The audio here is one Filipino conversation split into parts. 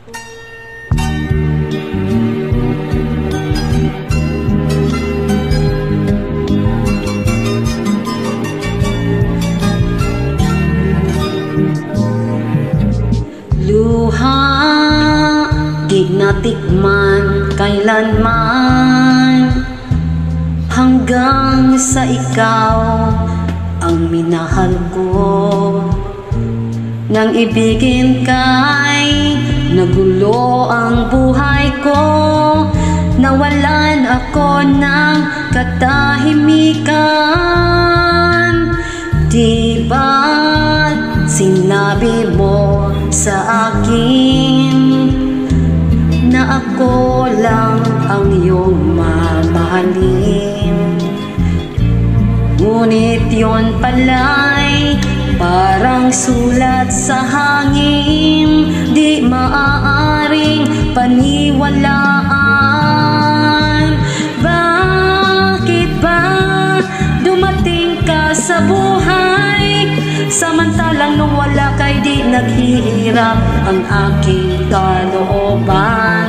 Luha, di natikman kailanman, hanggang sa ikaw ang minahal ko. Nang ibigin kay nagulo ang buhay ko, nawalan ako ng katahimikan. Di ba't sinabi mo sa akin na ako lang ang iyong mamahalin? Ngunit yun pala'y parang sulat sa hangin, di maaaring paniwalaan. Bakit ba dumating ka sa buhay, samantalang nung wala kay di naghihirap ang aking kalooban?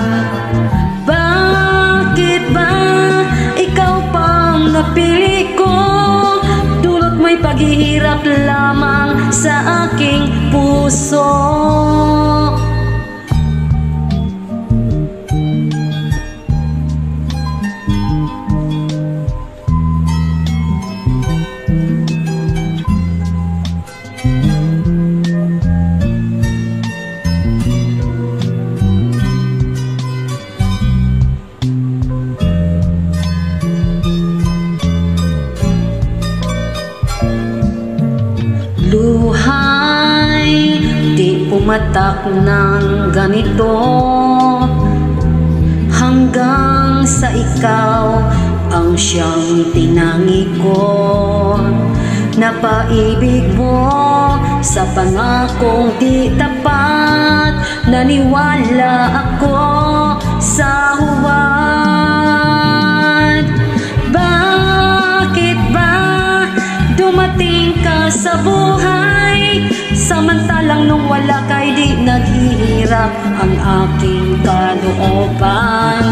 Bakit ba ikaw pang napili ko, dulot mo'y paghihirap lamang sa aking puso? Luhay, di pumatak ng ganito, hanggang sa ikaw ang siyang tinangi ko. Napaibig mo sa pangakong di tapat, naniwala ako sa huwad. Bakit ba dumating ka sa buhay, samantalang nung wala kay di naghihirap ang aking kalooban?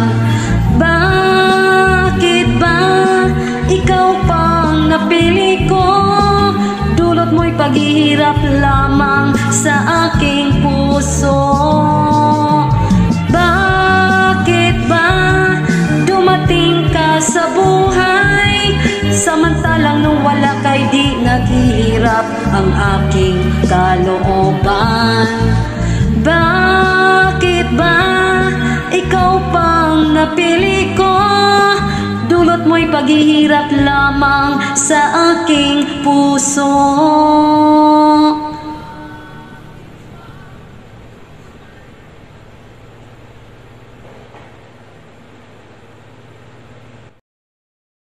Bakit ba ikaw pang napili ko, dulot mo'y paghihirap lamang sa aking puso? Bakit ba dumating ka sa buhay, samantalang nung wala kay di naghihirap ang aking kalooban? Bakit ba ikaw pang napili ko, dulot mo'y paghihirap lamang sa aking puso?